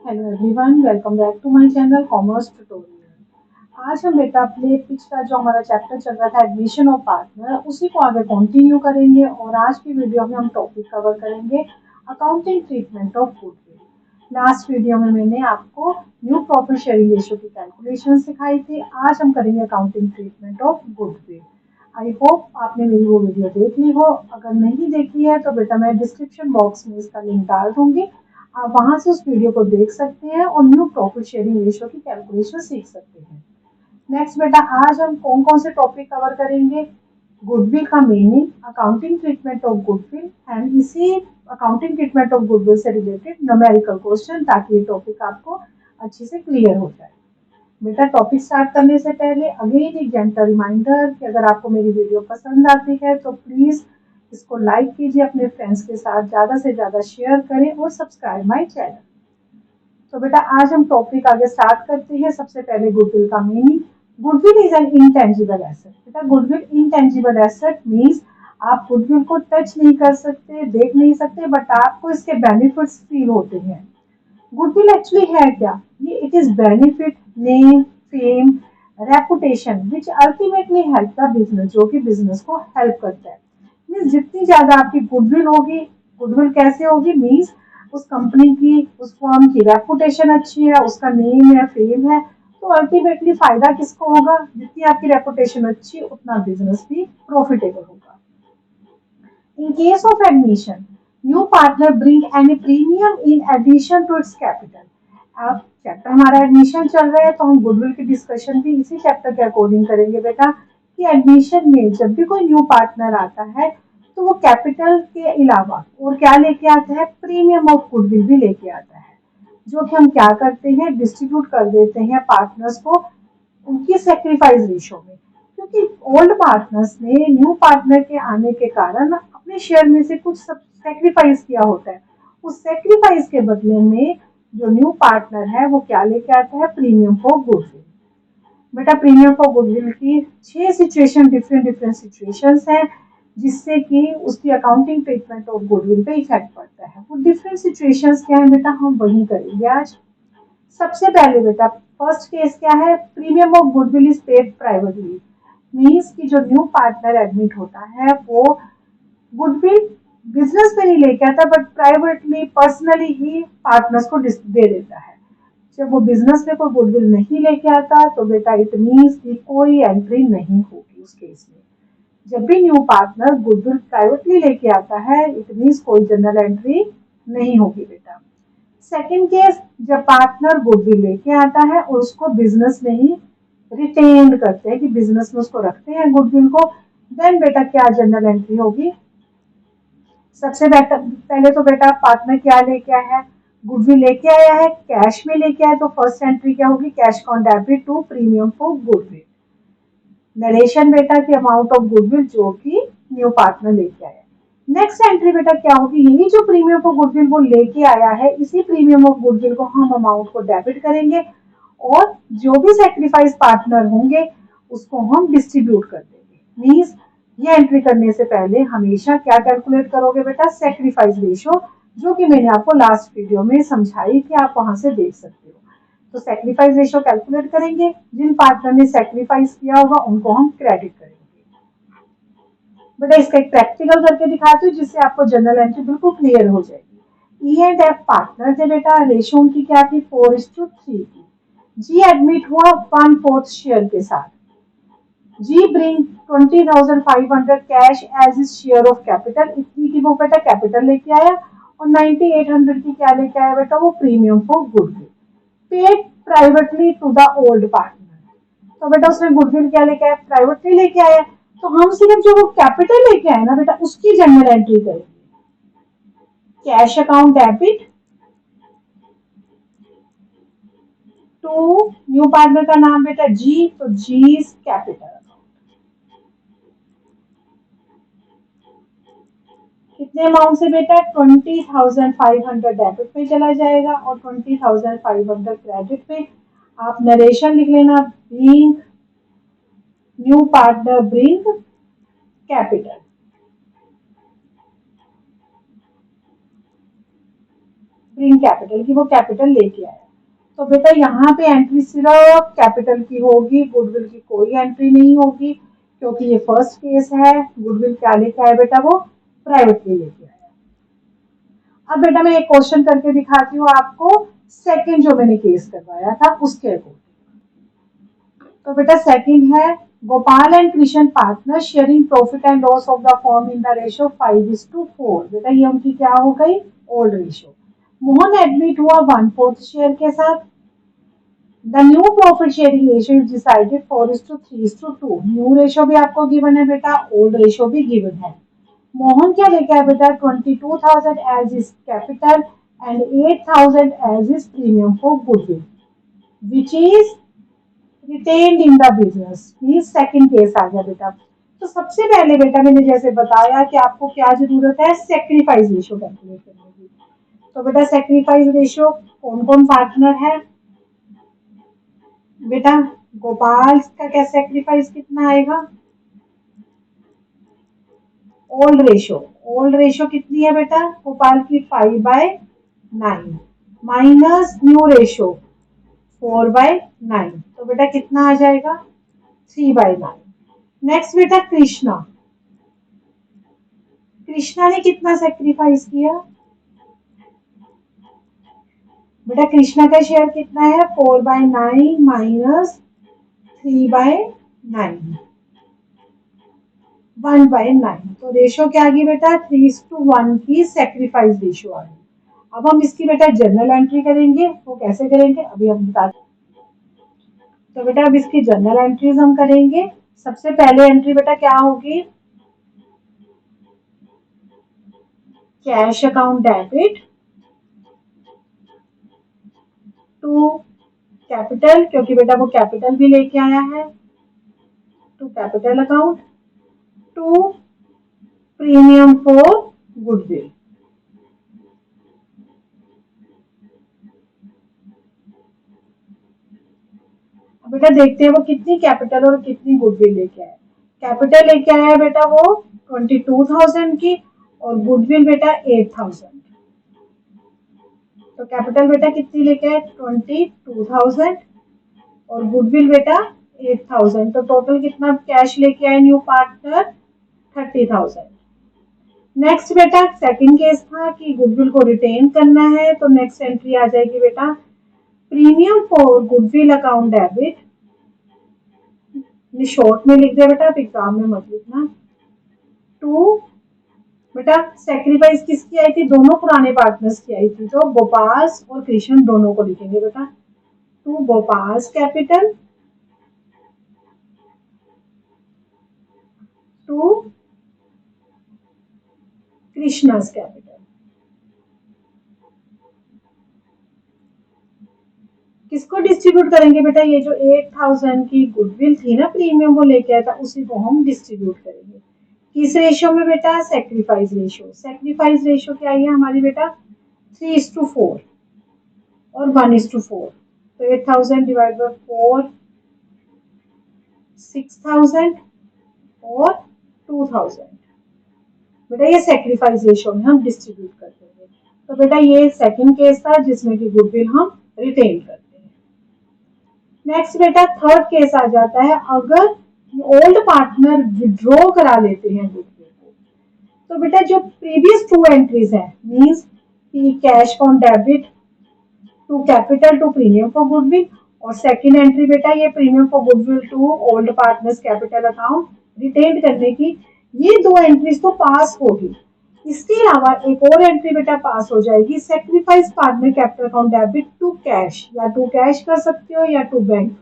Hello everyone, welcome back to my channel commerce tutorial. आज हम बेटा अपने पिछला जो हमारा चैप्टर चल रहा था एडमिशन ऑफ पार्टनर, उसी को आगे कंटिन्यू करेंगे और आज की वीडियो में हम टॉपिक कवर करेंगे accounting treatment of goodwill. Last video में मैंने आपको न्यू प्रॉफिट शेयरिंग रेशियो की कैलकुलेशन सिखाई थी। आज हम करेंगे accounting treatment of goodwill. I hope आपने मेरी वो वीडियो देख ली हो। अगर नहीं देखी है तो बेटा मैं डिस्क्रिप्शन बॉक्स में इसका लिंक डाल दूंगी, आप वहां से उस वीडियो को देख सकते हैं और न्यू प्रॉफिट शेयरिंग रेशियो की कैलकुलेशन सीख सकते हैं। नेक्स्ट बेटा, आज हम कौन कौन से टॉपिक कवर करेंगे? गुडविल का meaning, accounting treatment of goodwill and इसी अकाउंटिंग ट्रीटमेंट ऑफ गुडविल से रिलेटेड न्यूमेरिकल क्वेश्चन, ताकि ये टॉपिक आपको अच्छे से क्लियर हो जाए। बेटा टॉपिक स्टार्ट करने से पहले अगेन एक जेंटल रिमाइंडर कि अगर आपको मेरी वीडियो पसंद आती है तो प्लीज़ इसको लाइक कीजिए, अपने फ्रेंड्स के साथ ज़्यादा से ज़्यादा शेयर करें और सब्सक्राइब माय चैनल। तो बेटा आज हम टॉपिक आगे स्टार्ट करते हैं। सबसे पहले गुडविल का meaning. Goodwill is an intangible asset. बेटा गुडविल इंटेंजिबल एसेट मीन्स आप गुडविल को टच नहीं कर सकते, देख नहीं सकते, बट आपको इसके बेनिफिट्स फील होते हैं। गुडविल एक्चुअली है क्या? ये it is benefit, name, fame, reputation which ultimately help the business, जो कि बिजनेस को हेल्प करता है। मीन्स जितनी ज्यादा आपकी गुडविल होगी, गुडविल कैसे होगी मीन्स उस कंपनी की, उस फर्म की रेपुटेशन अच्छी है, उसका नेम है, फेम है, तो अल्टीमेटली फायदा किसको होगा? जितनी आपकी रेपुटेशन अच्छी उतना बिजनेस भी प्रॉफिटेबल होगा। In case of admission, new partner bring any premium in addition to its capital. अब चैप्टर हमारा एडमिशन चल रहा है तो हम गुडविल की डिस्कशन भी इसी चैप्टर के अकॉर्डिंग करेंगे बेटा, कि एडमिशन में जब भी कोई न्यू पार्टनर आता है तो वो कैपिटल के अलावा और क्या लेके आता है? प्रीमियम ऑफ गुडविल भी लेके आता है, जो कि हम क्या करते हैं, डिस्ट्रीब्यूट कर देते हैं पार्टनर्स को उनकी सेक्रीफाइस रेशो में। क्योंकि ओल्ड पार्टनर्स ने न्यू पार्टनर के आने के कारण अपने शेयर में से कुछ सेक्रीफाइस किया होता है। उस सेक्रीफाइस के बदले में जो न्यू पार्टनर है वो क्या लेके आता है? Premium for goodwill. बेटा प्रीमियम फॉर गुडविल की 6 सिचुएशन, डिफरेंट डिफरेंट सिचुएशंस हैं, जिससे कि उसकी अकाउंटिंग ट्रीटमेंट ऑफ गुडविल पे इफेक्ट पड़ता है। वो डिफरेंट सिचुएशंस क्या है बेटा, हम वही करेंगे आज। सबसे पहले बेटा फर्स्ट केस क्या है? Premium of goodwill is paid privately. Means की जो न्यू पार्टनर एडमिट होता है वो गुडविल बिजनेस में नहीं लेके आता, but privately personally he partners को दे देता है। जब वो बिजनेस में कोई गुडविल नहीं लेके आता तो बेटा इट मीन्स की कोई एंट्री नहीं होगी उस केस में। जब भी न्यू पार्टनर गुडविल प्राइवेटली लेके आता है इट मीन्स कोई जनरल एंट्री नहीं होगी बेटा। सेकेंड केस, जब पार्टनर गुडविल लेके आता है और उसको बिजनेस में ही रिटेन करते हैं, कि बिजनेस में उसको रखते हैं गुडविल को, देन बेटा क्या जनरल एंट्री होगी? सबसे बेटर पहले तो बेटा पार्टनर क्या लेके आया है? गुडविल लेके आया है, कैश में लेके आया, तो फर्स्ट एंट्री क्या होगी? Cash on debit to premium for goodwill. Narration बेटा की अमाउंट ऑफ गुडविल जो कि न्यू पार्टनर लेके आया। नेक्स्ट एंट्री बेटा क्या होगी? यही जो प्रीमियम ऑफ गुडविल वो लेके आया है, इसी प्रीमियम ऑफ गुडविल को हम अमाउंट को डेबिट करेंगे और जो भी सेक्रीफाइस पार्टनर होंगे उसको हम डिस्ट्रीब्यूट कर देंगे। मीन्स ये एंट्री करने से पहले हमेशा क्या कैलकुलेट करोगे बेटा? सेक्रीफाइस रेशियो, जो कि मैंने आपको लास्ट वीडियो में समझाई थी, आप वहां से देख सकते हो। तो सेक्रीफाइस रेशियो कैलकुलेट करेंगे, जिन पार्टनर ने सेक्रीफाइस किया होगा उनको हम क्रेडिट करेंगे। बेटा इसका एक प्रैक्टिकल करके दिखाती हूँ जिससे आपको जनरल एंट्री बिल्कुल क्लियर हो जाएगी। ई एंड एफ पार्टनर थे बेटा, रेशियो उनकी क्या थी? 4:3 की। जी एडमिट हुआ 1/4 शेयर के साथ। G bring 20,500 cash as his share of capital, इतनी की वो बेटा कैपिटल लेके आया, और 9800 की क्या लेके आया बेटा? वो premium for goodwill paid privately to the old partner. तो बेटा उसने गुडविल क्या लेके आया? प्राइवेटली लेके आया। तो हम सिर्फ जो वो कैपिटल लेके आए ना बेटा उसकी जनरल एंट्री करेंगे। Cash account debit to new partner का नाम बेटा जी, तो जी कैपिटल। कितने अमाउंट से बेटा? 20,500 डेबिट में चला जाएगा और 20,500 क्रेडिट में। आप नरेशन लिख लेना, being new partner bring capital. Bring capital की वो कैपिटल लेके आया। तो बेटा यहाँ पे एंट्री सिर्फ कैपिटल की होगी, गुडविल की कोई एंट्री नहीं होगी, क्योंकि ये फर्स्ट केस है। गुडविल क्या लेके आया बेटा, वो प्राइवेटली लेके आया। अब बेटा मैं एक क्वेश्चन करके दिखाती हूँ आपको, सेकंड जो मैंने केस करवाया था उसके अकॉर्डिंग। तो बेटा सेकंड है, Gopal and Krishna partner sharing profit and loss of the firm in the ratio 5:4। बेटा ये उनकी क्या हो गई, ओल्ड रेशियो। मोहन एडमिट हुआ 1/4 शेयर के साथ। The new profit sharing ratio is decided 4:3:2। New ratio भी आपको गिवन है बेटा, ओल्ड रेशियो भी गिवन है। मोहन क्या लेके आया बेटा, 22,000 as his capital and 8,000 as his premium for goodwill which is retained in the business. Means second case आ गया बेटा। तो सबसे पहले बेटा मैंने जैसे बताया कि आपको क्या जरूरत है, सेक्रीफाइस रेशियो कैलकुलेट करने की। तो बेटा सेक्रीफाइस रेशियो कौन कौन पार्टनर है बेटा, गोपाल का क्या सेक्रीफाइस कितना आएगा, ओल्ड रेशियो कितनी है बेटा, गोपाल की 5/9 माइनस न्यू रेशियो 4/9। तो बेटा कितना आ जाएगा, 3/9। नेक्स्ट बेटा कृष्णा, कृष्णा ने कितना सेक्रीफाइस किया बेटा, कृष्णा का शेयर कितना है, 4/9 माइनस 3/9, 1/9। तो रेशियो क्या आ गई बेटा, 3:1 की सेक्रीफाइस रेशियो आ गई। अब हम इसकी बेटा जर्नल एंट्री करेंगे, वो कैसे करेंगे अभी हम बता। तो बेटा अब इसकी जर्नल एंट्रीज हम करेंगे। सबसे पहले एंट्री बेटा क्या होगी, cash account debit to capital, क्योंकि बेटा वो कैपिटल भी लेके आया है, to capital account to premium for goodwill. बेटा देखते हैं वो कितनी कैपिटल और कितनी गुडविल लेके आया। कैपिटल लेके आया बेटा वो 22,000 की और गुडविल बेटा 8,000। तो कैपिटल बेटा कितनी लेके आए, 22,000 और गुडविल बेटा 8,000। तो टोटल कितना कैश लेके आए न्यू पार्टनर, 30,000। नेक्स्ट बेटा सेकंड केस था कि गुडविल को रिटेन करना है, तो नेक्स्ट एंट्री आ जाएगी बेटा, premium for goodwill account debit, short में लिख दिया बेटा, आप एग्जाम में मत लिखना। टू बेटा सेक्रीफाइस किसकी आई थी, दोनों पुराने पार्टनर्स की आई थी, तो गोपाल और कृष्ण दोनों को लिखेंगे बेटा। To Gopal capital to Krishna's capital. किसको डिस्ट्रीब्यूट करेंगे बेटा, ये जो 8,000 की गुडविल थी ना प्रीमियम वो लेके आया था, उसी को हम डिस्ट्रीब्यूट करेंगे। किस रेशियो में बेटा, सेक्रीफाइस रेशियो। सेक्रीफाइस रेशियो क्या है हमारी बेटा, 3:4 और 1:4। तो 8,000 डिवाइड बाई 4, 6,000 और 2,000। बेटा ये सेक्रीफाइस रेशियो में हम डिस्ट्रीब्यूट कर देंगे। तो बेटा ये सेकंड केस था जिसमें कि गुडविल हम रिटेन करते हैं। नेक्स्ट बेटा थर्ड केस आ जाता है, अगर ओल्ड पार्टनर विड्रॉ करा लेते हैं गुडविल को। तो बेटा जो प्रीवियस टू एंट्रीज है, मींस कि cash on debit to capital to premium for goodwill, और सेकंड एंट्री बेटा ये premium for goodwill to old partners capital account written करने की, ये दो एंट्रीज तो पास होगी। इसके अलावा एक और एंट्री बेटा पास हो जाएगी, sacrifice partner capital account debit to cash, या टू कैश कर सकते हो या टू बैंक,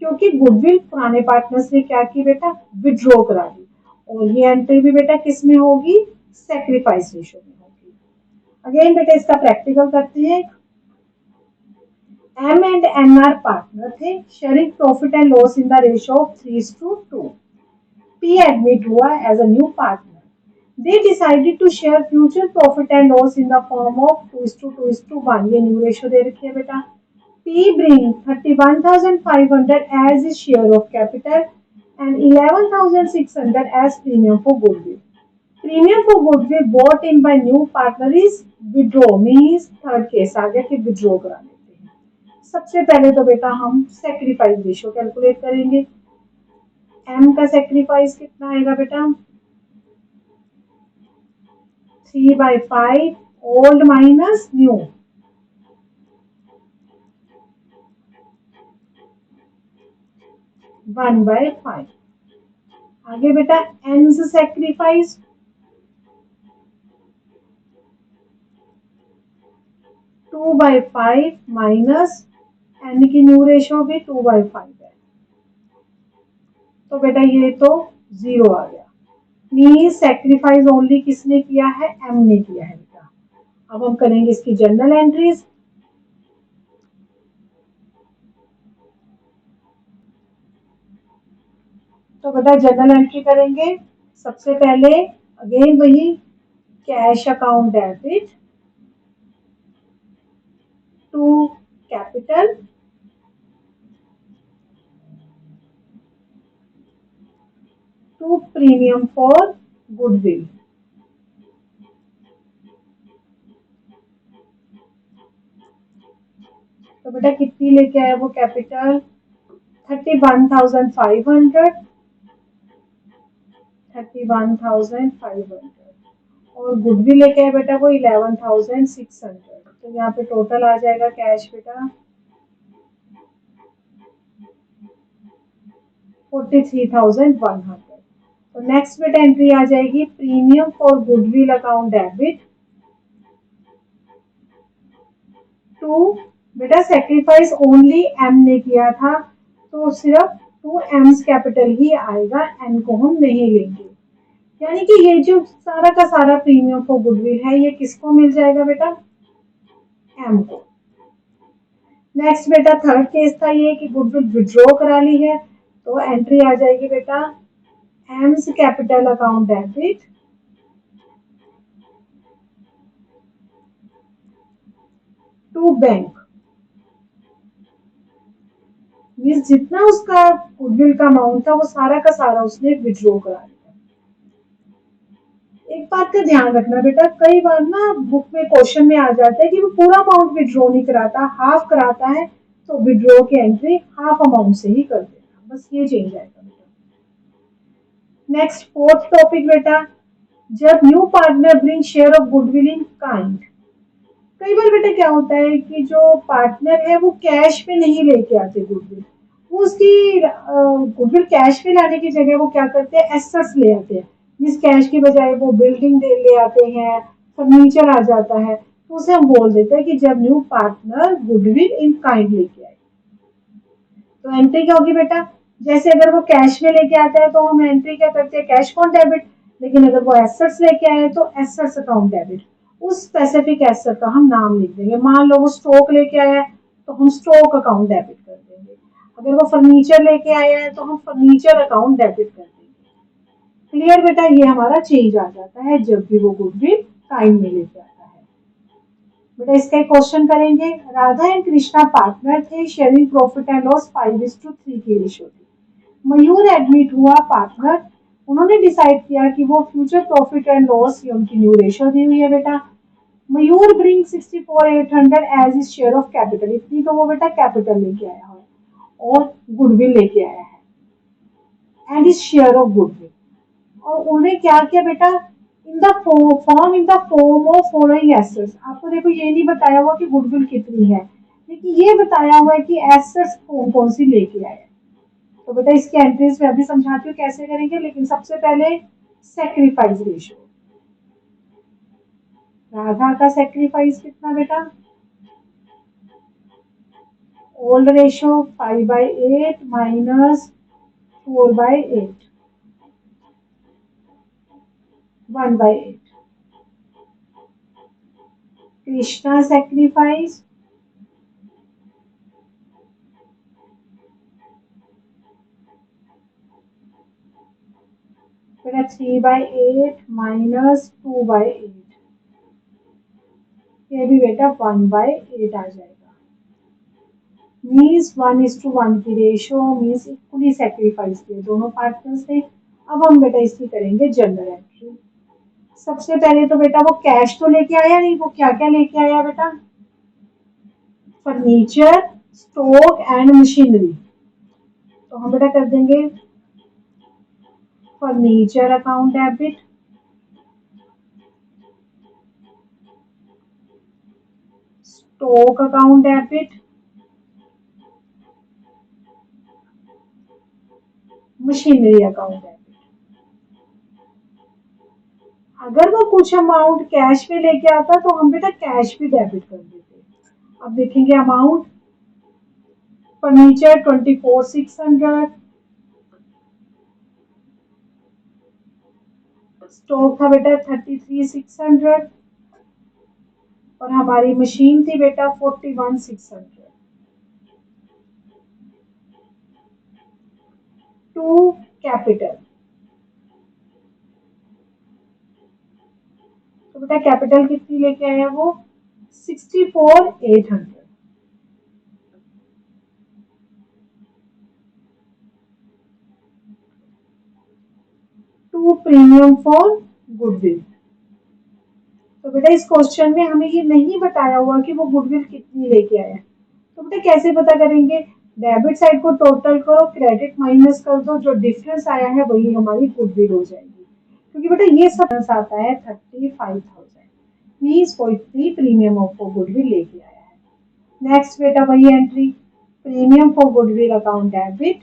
क्योंकि गुडविल पुराने पार्टनर्स ने क्या की बेटा, विड्रॉ करा दी। और ये एंट्री भी बेटा किस में होगी, सेक्रीफाइस रेशियो में होगी। अगेन बेटा इसका प्रैक्टिकल करते हैं। M and N are partner थे, sharing profit and loss in the ratio of 3:2. P admit हुआ as a new partner. They decided to share future profit and loss in the form of 2:2:1. ये new ratio दे रखी है बेटा। P bring 31,500 as his share of capital and 11,600 as premium for goodwill. Premium for goodwill brought in by new partner is withdraw, means third case आ गया कि withdraw करा लेते हैं। सबसे पहले तो बेटा हम सेक्रीफाइस रेशियो कैलकुलेट करेंगे। एम का सेक्रीफाइस कितना आएगा बेटा, 3/5 ओल्ड माइनस न्यू, 1/5। आगे बेटा एन से सेक्रीफाइस, 2/5 माइनस एन की न्यू रेशियो भी 2/5 है, तो बेटा ये तो 0 आ गया। मीन सेक्रीफाइस ओनली किसने किया है, एम ने किया है बेटा। अब हम करेंगे इसकी जर्नल एंट्रीज। तो बेटा जर्नल एंट्री करेंगे, सबसे पहले अगेन वही cash account debit to capital to premium for goodwill. तो बेटा कितनी लेके आया वो कैपिटल, 31,500, 31,500 और गुडविल लेके आया बेटा वो 11,600। तो यहाँ पे टोटल आ जाएगा कैश बेटा 43,100। तो नेक्स्ट बेटा एंट्री आ जाएगी premium for goodwill account debit to, बेटा सेक्रीफाइस ओनली एम ने किया था तो सिर्फ 2 एम्स कैपिटल ही आएगा, एन को हम नहीं लेंगे। यानी कि ये जो सारा का सारा प्रीमियम फॉर गुडविल है ये किसको मिल जाएगा बेटा, एम को। नेक्स्ट बेटा थर्ड केस था ये कि गुडविल विड्रॉ करा ली है, तो एंट्री आ जाएगी बेटा M's capital account debit to bank. Means जितना उसका गुडविल का अमाउंट था वो सारा का सारा उसने विड्रॉ करा लिया। एक बात का ध्यान रखना बेटा, कई बार ना बुक में क्वेश्चन में आ जाता है कि वो पूरा अमाउंट विड्रॉ नहीं कराता, हाफ कराता है, तो विड्रॉ की एंट्री हाफ अमाउंट से ही कर देना, बस ये चेंज आएगा बेटा। नेक्स्ट फोर्थ टॉपिक बेटा, जब new partner bring share of goodwill in kind. कई बार बेटा क्या होता है कि जो पार्टनर है वो कैश में नहीं लेके आते गुडविल, वो उसकी गुडविल कैश में लाने की जगह वो क्या करते हैं, एसेट्स ले आते हैं। जिस कैश की बजाय वो बिल्डिंग ले आते हैं, फर्नीचर आ जाता है, तो उसे हम बोल देते हैं कि जब new partner goodwill in kind लेके आए। तो एंट्री क्या होगी बेटा, जैसे अगर वो कैश में लेके आता है तो हम एंट्री क्या करते हैं, कैश अकाउंट डेबिट। लेकिन अगर वो एसेट्स लेके आए तो एसेट्स अकाउंट डेबिट। उस स्पेसिफिक एसेट का हम नाम लिख देंगे, मान लो वो स्टॉक लेके आया है तो हम स्टॉक अकाउंट डेबिट कर देंगे। अगर वो फर्नीचर लेके आया है तो हम फर्नीचर अकाउंट डेबिट कर देंगे। क्लियर बेटा, ये हमारा चेंज आ जाता है जब भी वो गुडविल काइंड में लेके आता है। बेटा इसका एक क्वेश्चन करेंगे, राधा एंड कृष्णा पार्टनर थे, शेयरिंग प्रॉफिट एंड लॉस 5:3 की रेशियो थी। मयूर एडमिट हुआ पार्टनर, उन्होंने डिसाइड किया कि वो फ्यूचर प्रॉफिट एंड लॉस, ये उनकी न्यू रेशियो दी हुई है बेटा। Mayur bring 64,800 as his share of capital, इतनी तो वो बेटा कैपिटल लेके आया है और गुडविल लेके आया है and is share of goodwill. और उन्हें क्या किया बेटा, in the form in the form of following assets. आपको देखो ये नहीं बताया हुआ कि गुडविल कितनी है, लेकिन ये बताया हुआ है कि एसेट्स कौन कौन सी लेके आए। तो बेटा इसकी एंट्रीज मैं अभी समझाती हूँ कैसे करेंगे, लेकिन सबसे पहले सेक्रीफाइस रेशियो। राधा का सेक्रीफाइस कितना बेटा, old ratio 5/8 minus 4/8, 1/8। Krishna sacrifice, बेटा 3/8 माइनस 2/8, ये भी बेटा 1/8 आ जाएगा। मीन्स 1:1 की रेशियो, मीन्स इक्वली सेक्रीफाइस किए दोनों पार्टनर्स ने। अब हम बेटा इसकी करेंगे जनरल एंट्री। सबसे पहले तो बेटा वो कैश तो लेके आया नहीं, वो क्या क्या लेके आया बेटा? Furniture, stock and machinery. तो हम बेटा कर देंगे furniture account debit, stock account debit, machinery account debit. अगर वो कुछ अमाउंट कैश में लेके आता तो हम बेटा कैश भी डेबिट कर देते। अब देखेंगे अमाउंट, फर्नीचर 24,600, स्टॉक था बेटा 33,600 और हमारी मशीन थी बेटा 41,600। टू कैपिटल, तो बेटा कैपिटल कितनी लेके आया वो? 64,800। To premium for goodwill. तो बेटा इस क्वेश्चन में हमें ये नहीं बताया हुआ कि वो गुडविल कितनी लेके आया, तो बेटा कैसे पता करेंगे? डेबिट साइड को टोटल करो, क्रेडिट माइनस कर दो, जो डिफरेंस आया है वही हमारी गुडविल हो जाएगी। क्योंकि बेटा ये सब आता है 35,000, मीन्स कोई भी प्रीमियम ऑफ गुडविल लेके आया है। नेक्स्ट बेटा वही entry, premium for goodwill account debit,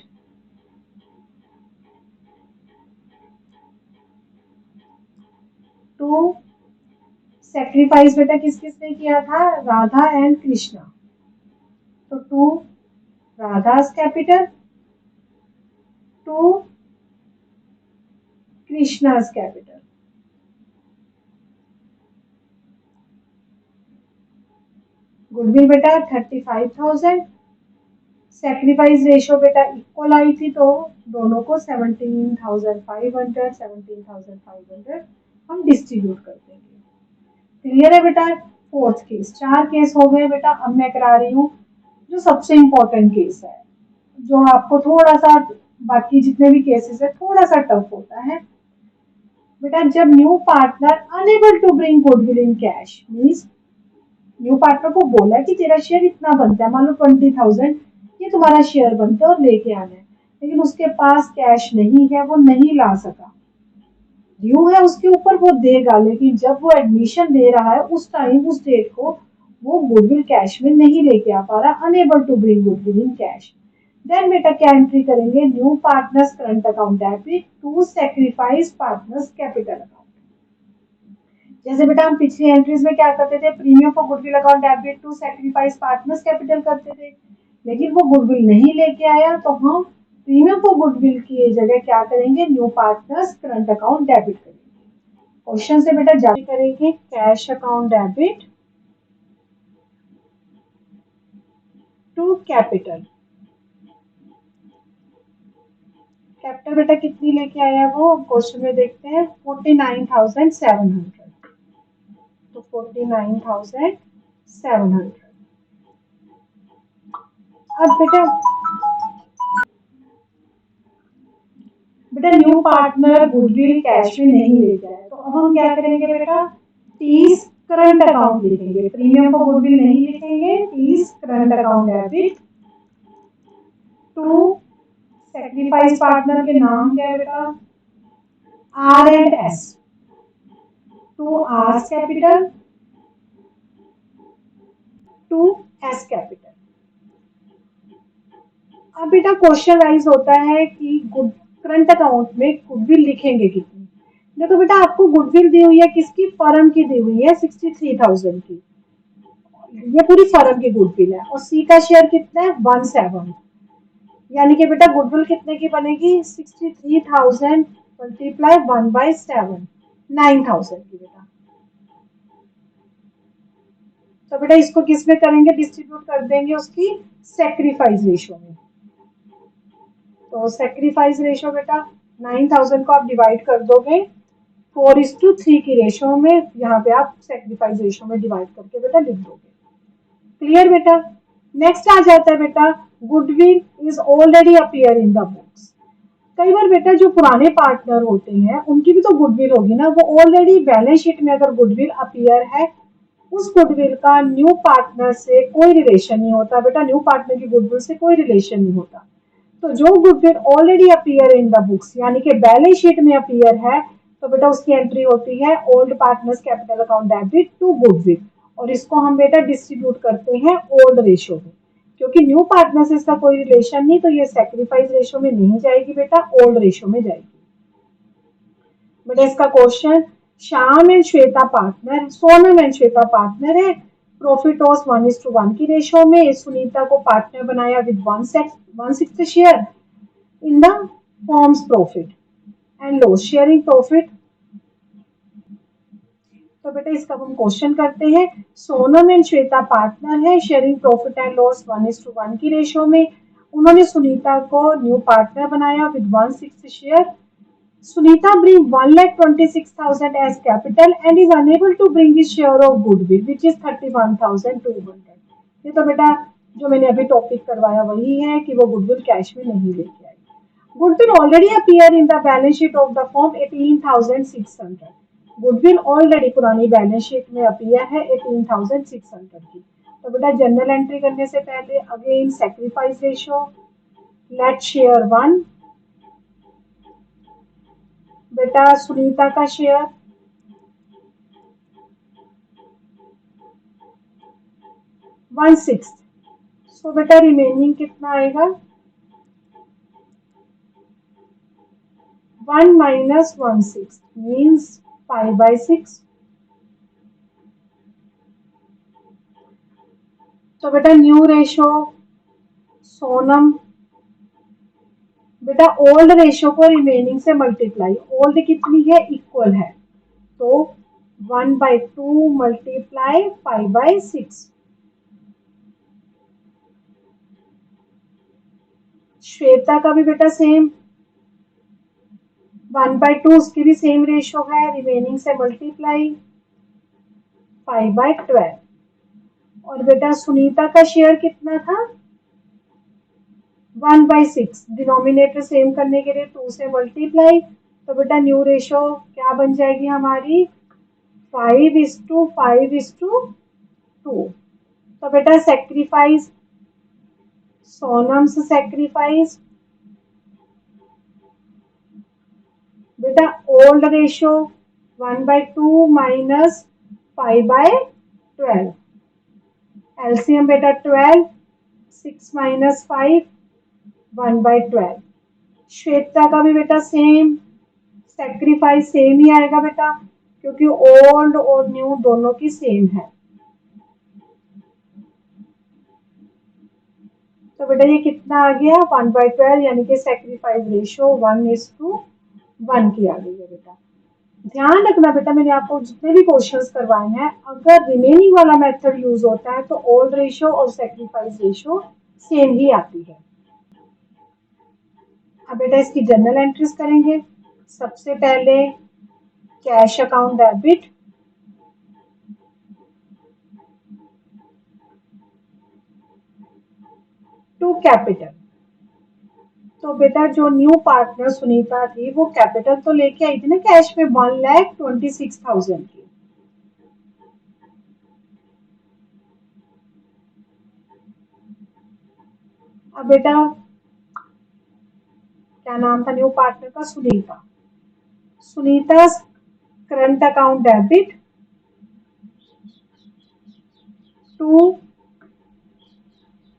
to sacrifice बेटा किस किसने किया था? राधा एंड कृष्णा। तो to Radha's capital, to Krishna's capital. Goodwill बेटा 35,000, सेक्रीफाइस रेशियो बेटा इक्वल आई थी तो दोनों को 17,500 17,500 हम डिस्ट्रीब्यूट कर देंगे। क्लियर है बेटा? फोर्थ केस, चार केस हो गए बेटा। अब मैं करा रही हूँ जो सबसे इंपॉर्टेंट केस है, जो आपको थोड़ा सा बाकी जितने भी केसेस है थोड़ा सा टफ होता है बेटा। जब new partner unable to bring goodwill in cash, means new partner को बोला कि तेरा शेयर इतना बनता है, मान लो 20,000 ये तुम्हारा शेयर बनता है और लेके आना है, लेकिन उसके पास कैश नहीं है, वो नहीं ला सका। ड्यू है उसके ऊपर, वो देगा, लेकिन जब वो एडमिशन दे रहा है उस टाइम उस डेट को वो गुडविल कैश में नहीं लेके आ पा रहा, unable to bring goodwill in cash. Then बेटा क्या एंट्री करेंगे? New partners current account debit to sacrifice partners capital account. जैसे बेटा हम पिछली एंट्रीज में क्या करते थे? Premium for goodwill account debit to sacrifice partners capital करते थे, लेकिन वो गुडविल नहीं लेके आया तो हम प्रीमियम फॉर गुडविल की जगह क्या करेंगे? New partners current account debit करेंगे। क्वेश्चन से बेटा जारी करेंगे cash account debit to capital. Capital बेटा कितनी लेके आया वो? क्वेश्चन में देखते हैं 49,700। तो 49,700। अब बेटा न्यू पार्टनर गुडविल कैश में नहीं लेके आया, तो अब हम क्या करेंगे बेटा? टीज करंट अकाउंट लिखेंगे, प्रीमियम फॉर गुडविल नहीं लिखेंगे, T's current account debit to sacrifice partner के नाम क्या है बेटा? R and S, to R's capital to S capital. अब बेटा क्वेश्चन राइज होता है कि करंट अकाउंट में गुडविल लिखेंगे कितनी? देखो बेटा आपको गुडविल दी हुई है किसकी? फर्म की दी हुई है 63,000 की, ये पूरी फर्म की गुडविल है, और सी का शेयर कितना है? 1/7, यानी कि बेटा गुडविल कितने की बनेगी? 63,000 मल्टीप्लाई 1/7, 9,000 की बेटा। तो बेटा इसको किस में करेंगे? डिस्ट्रीब्यूट कर देंगे उसकी सेक्रीफाइस रेशियो में। तो सेक्रीफाइस रेशियो बेटा 9,000 को आप डिवाइड कर दोगे 4:3 की रेशियो में, यहाँ पे आप सेक्रीफाइस रेशियो में डिवाइड करके बेटा लिख दोगे। क्लियर बेटा? नेक्स्ट आ जाता है बेटा goodwill is already appear in the books. कई बार बेटा जो पुराने पार्टनर होते हैं उनकी भी तो गुडविल होगी ना, वो ऑलरेडी बैलेंस शीट में अगर गुडविल अपीयर है, उस गुडविल का न्यू पार्टनर से कोई रिलेशन नहीं होता बेटा, न्यू पार्टनर की गुडविल से कोई रिलेशन नहीं होता। तो जो goodwill already appear in the books यानी कि बैलेंस शीट में अपीयर है, तो बेटा उसकी एंट्री होती है old partners capital account debit to goodwill, और इसको हम बेटा डिस्ट्रीब्यूट करते हैं ओल्ड रेशो में। क्योंकि न्यू पार्टनर से इसका कोई रिलेशन नहीं, तो ये सेक्रीफाइस रेशो में नहीं जाएगी बेटा, ओल्ड रेशो में जाएगी। बेटा इसका question, Shyam and Shweta partner, Sonam and Shweta partner है, प्रॉफिट लॉस 1:1 की रेशो में। सुनीता को पार्टनर बनाया with 1/6 share in the firm's profit and loss sharing profit। तो बेटा इसका हम क्वेश्चन करते हैं। सोनम एंड श्वेता पार्टनर है, शेयरिंग प्रॉफिट एंड लॉस 1:1 की रेशो में। उन्होंने सुनीता को न्यू पार्टनर बनाया with 1/6 share. Sunita bring 1,26,000 as capital and is unable to bring his share of goodwill which is 31,200। ये तो बेटा जो मैंने अभी टॉपिक करवाया वही है कि वो गुडविल कैश में नहीं लेके आई। Goodwill already appear in the balance sheet of the firm 18,600। Goodwill already पुरानी बैलेंस शीट में अपीयर है 18,600 की। तो बेटा जनरल एंट्री करने से पहले again sacrifice ratio, late share 1। बेटा सुनीता का शेयर 1/6, सो बेटा रिमेनिंग कितना आएगा 1 - 1/6 मीन्स 5/6। तो बेटा न्यू रेशो सोनम, बेटा ओल्ड रेशो को रिमेनिंग से मल्टीप्लाई, ओल्ड कितनी है इक्वल है, तो 1/2 मल्टीप्लाई 5/6। श्वेता का भी बेटा सेम 1/2, उसकी भी सेम रेशो है, रिमेनिंग से मल्टीप्लाई 5/12। और बेटा सुनीता का शेयर कितना था 1/6, डिनोमिनेटर सेम करने के लिए 2 से मल्टीप्लाई, तो बेटा न्यू रेशो क्या बन जाएगी हमारी 5:5:2। तो बेटा सेक्रीफाइस, सोनम्स सेक्रीफाइस, बेटा ओल्ड रेशो 1/2 माइनस 5/12, एलसीएम बेटा 12, 6 - 5 1/12। श्वेता का भी बेटा सेम सेक्रीफाइस सेम ही आएगा बेटा, क्योंकि ओल्ड और न्यू दोनों की सेम है। तो बेटा ये कितना आ गया 1/12, यानी कि सेक्रीफाइस रेशो 1:1 की आ गई है बेटा। ध्यान रखना बेटा मैंने आपको जितने भी क्वेश्चंस करवाए हैं, अगर रिमेनिंग वाला मेथड यूज होता है तो ओल्ड रेशो और सेक्रीफाइस रेशो सेम ही आती है। अब बेटा इसकी जर्नल एंट्रीज करेंगे। सबसे पहले cash account debit, to capital. तो बेटा जो न्यू पार्टनर सुनीता थी वो कैपिटल तो लेके आई थी ना कैश में 1,26,000 की। अब बेटा क्या नाम था न्यू पार्टनर का Sunita, Sunita current account debit to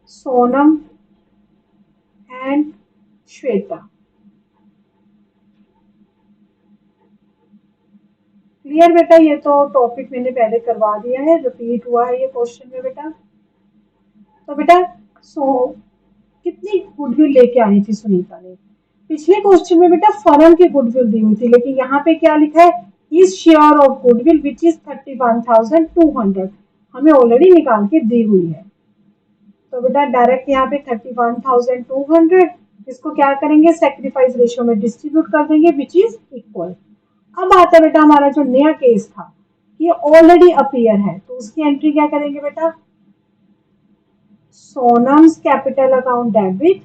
Sonam and Shweta. Clear बेटा, ये तो टॉपिक मैंने पहले करवा दिया है, रिपीट हुआ है ये क्वेश्चन में बेटा। तो बेटा कितनी गुडविल लेके आई थी सुनीता ने, पिछले क्वेश्चन में बेटा फर्म की गुडविल दी हुई थी, लेकिन यहाँ पे क्या लिखा है is share of goodwill which is 31,200, हमें ऑलरेडी निकाल के दी हुई है। तो बेटा डायरेक्ट यहाँ पे 31,200, इसको क्या करेंगे सेक्रीफाइस रेशियो में डिस्ट्रीब्यूट कर देंगे विच इज इक्वल। अब आता है बेटा हमारा जो नया केस था, ये ऑलरेडी अपीयर है, तो उसकी एंट्री क्या करेंगे बेटा Sonam's capital account debit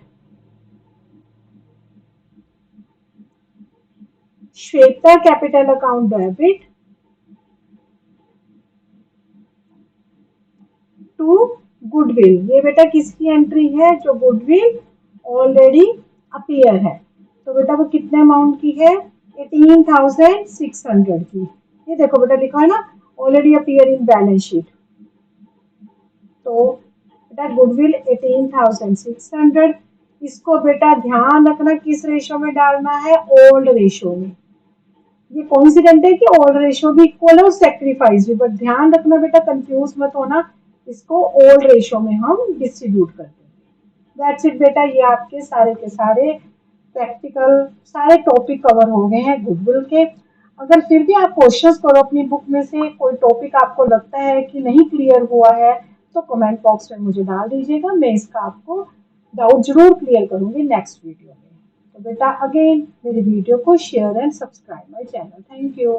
Shweta capital account debit to goodwill. ये बेटा किसकी एंट्री है? जो गुडविल ऑलरेडी अपीयर है। तो बेटा वो कितने अमाउंट की है? 18,600 की। ये देखो बेटा लिखा है ना, already appear in balance sheet. तो बेटा गुडविल 18,600। इसको बेटा ध्यान रखना किस रेशो में डालना है? ओल्ड रेशो में। ये कोइंसिडेंट है कि ओल्ड रेशो भी इक्वल है और सैक्रिफाइस भी, बट ध्यान रखना बेटा कंफ्यूज मत होना, इसको ओल्ड रेशो में हम डिस्ट्रीब्यूट करते हैं। दैट्स इट बेटा, ये आपके सारे के सारे प्रैक्टिकल सारे टॉपिक कवर हो गए हैं गुडविल के। अगर फिर भी आप क्वेश्चंस करो अपनी बुक में से, कोई टॉपिक आपको लगता है कि नहीं क्लियर हुआ है, तो कमेंट बॉक्स में मुझे डाल दीजिएगा, मैं इसका आपको डाउट जरूर क्लियर करूंगी नेक्स्ट वीडियो में। तो बेटा अगेन मेरी वीडियो को share and subscribe my channel. Thank you.